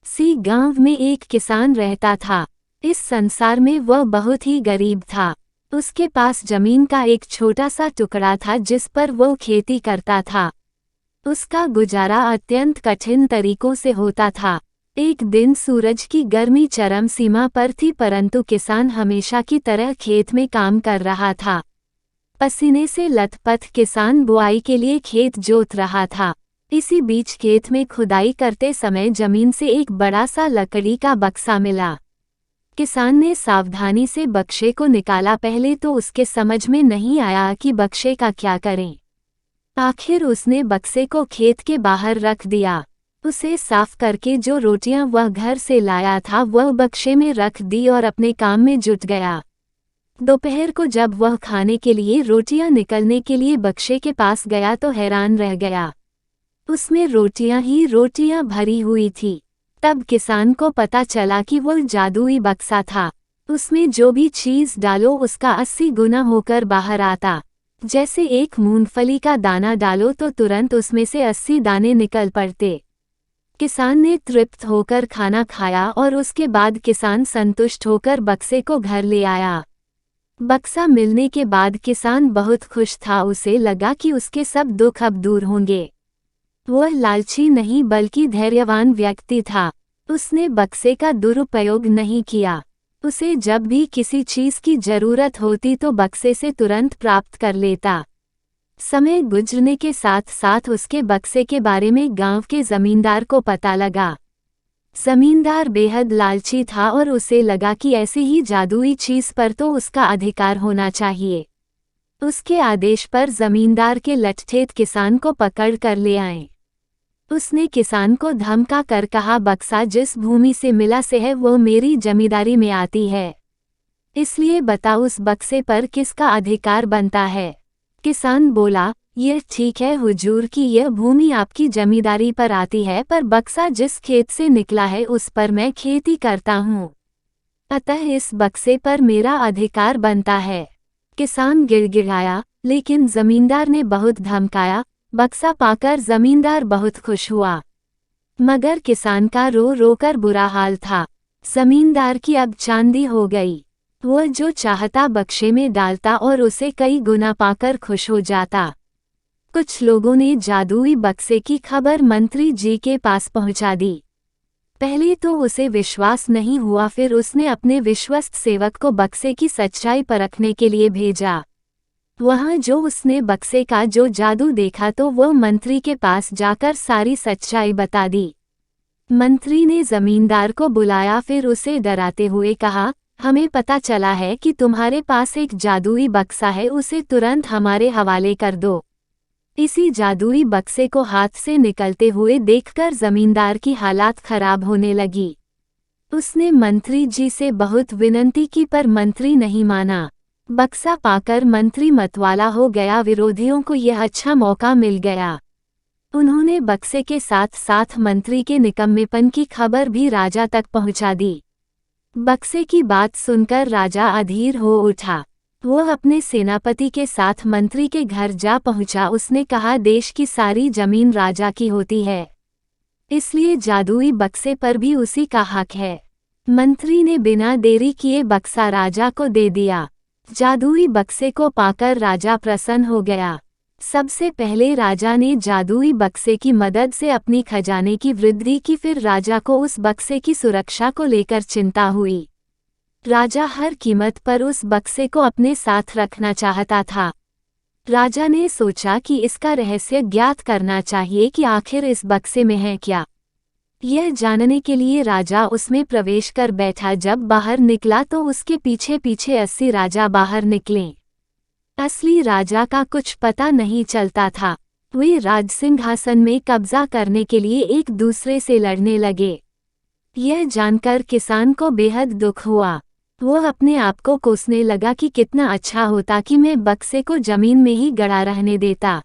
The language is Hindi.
सी गांव में एक किसान रहता था। इस संसार में वह बहुत ही गरीब था। उसके पास जमीन का एक छोटा सा टुकड़ा था जिस पर वो खेती करता था। उसका गुजारा अत्यंत कठिन तरीकों से होता था। एक दिन सूरज की गर्मी चरम सीमा पर थी, परंतु किसान हमेशा की तरह खेत में काम कर रहा था। पसीने से लथपथ किसान बुआई के लिए खेत जोत रहा था। इसी बीच खेत में खुदाई करते समय जमीन से एक बड़ा सा लकड़ी का बक्सा मिला। किसान ने सावधानी से बक्से को निकाला। पहले तो उसके समझ में नहीं आया कि बक्से का क्या करें। आखिर उसने बक्से को खेत के बाहर रख दिया। उसे साफ करके जो रोटियां वह घर से लाया था वह बक्से में रख दी और अपने काम में जुट गया। दोपहर को जब वह खाने के लिए रोटियां निकलने के लिए बक्से के पास गया तो हैरान रह गया। उसमें रोटियां ही रोटियां भरी हुई थी। तब किसान को पता चला कि वह जादुई बक्सा था। उसमें जो भी चीज डालो उसका 80 गुना होकर बाहर आता। जैसे एक मूंगफली का दाना डालो तो तुरंत उसमें से 80 दाने निकल पड़ते। किसान ने तृप्त होकर खाना खाया और उसके बाद किसान संतुष्ट होकर बक्से को घर ले आया। बक्सा मिलने के बाद किसान बहुत खुश था। उसे लगा कि उसके सब दुख अब दूर होंगे। वह लालची नहीं बल्कि धैर्यवान व्यक्ति था। उसने बक्से का दुरुपयोग नहीं किया। उसे जब भी किसी चीज की जरूरत होती तो बक्से से तुरंत प्राप्त कर लेता। समय गुजरने के साथ साथ उसके बक्से के बारे में गांव के जमींदार को पता लगा। जमींदार बेहद लालची था और उसे लगा कि ऐसी ही जादुई चीज पर तो उसका अधिकार होना चाहिए। उसके आदेश पर जमींदार के लठठेठ किसान को पकड़ कर ले आए। उसने किसान को धमका कर कहा, बक्सा जिस भूमि से मिला से है वो मेरी जमींदारी में आती है, इसलिए बताओ उस बक्से पर किसका अधिकार बनता है। किसान बोला, यह ठीक है हुजूर कि यह भूमि आपकी जमींदारी पर आती है, पर बक्सा जिस खेत से निकला है उस पर मैं खेती करता हूँ, अतः इस बक्से पर मेरा अधिकार बनता है। किसान गिड़गिड़ाया, लेकिन जमींदार ने बहुत धमकाया। बक्सा पाकर जमींदार बहुत खुश हुआ, मगर किसान का रो रो कर बुरा हाल था। जमींदार की अब चांदी हो गई। वह जो चाहता बक्से में डालता और उसे कई गुना पाकर खुश हो जाता। कुछ लोगों ने जादुई बक्से की खबर मंत्री जी के पास पहुंचा दी। पहले तो उसे विश्वास नहीं हुआ, फिर उसने अपने विश्वस्त सेवक को बक्से की सच्चाई परखने के लिए भेजा। वहां जो उसने बक्से का जो जादू देखा तो वो मंत्री के पास जाकर सारी सच्चाई बता दी। मंत्री ने जमींदार को बुलाया, फिर उसे डराते हुए कहा, हमें पता चला है कि तुम्हारे पास एक जादुई बक्सा है, उसे तुरंत हमारे हवाले कर दो। इसी जादुई बक्से को हाथ से निकलते हुए देखकर जमींदार की हालात खराब होने लगी। उसने मंत्री जी से बहुत विनती की पर मंत्री नहीं माना। बक्सा पाकर मंत्री मतवाला हो गया। विरोधियों को यह अच्छा मौका मिल गया। उन्होंने बक्से के साथ साथ मंत्री के निकम्मेपन की खबर भी राजा तक पहुंचा दी। बक्से की बात सुनकर राजा अधीर हो उठा। वह अपने सेनापति के साथ मंत्री के घर जा पहुंचा। उसने कहा, देश की सारी जमीन राजा की होती है, इसलिए जादुई बक्से पर भी उसी का हक है। मंत्री ने बिना देरी किए बक्सा राजा को दे दिया। जादुई बक्से को पाकर राजा प्रसन्न हो गया। सबसे पहले राजा ने जादुई बक्से की मदद से अपनी खजाने की वृद्धि की, फिर राजा को उस बक्से की सुरक्षा को लेकर चिंता हुई। राजा हर कीमत पर उस बक्से को अपने साथ रखना चाहता था। राजा ने सोचा कि इसका रहस्य ज्ञात करना चाहिए कि आखिर इस बक्से में है क्या। यह जानने के लिए राजा उसमें प्रवेश कर बैठा। जब बाहर निकला तो उसके पीछे पीछे 80 राजा बाहर निकले। असली राजा का कुछ पता नहीं चलता था। वे राजसिंहासन में कब्जा करने के लिए एक दूसरे से लड़ने लगे। यह जानकर किसान को बेहद दुख हुआ। वह अपने आप को कोसने लगा कि कितना अच्छा होता कि मैं बक्से को जमीन में ही गड़ा रहने देता।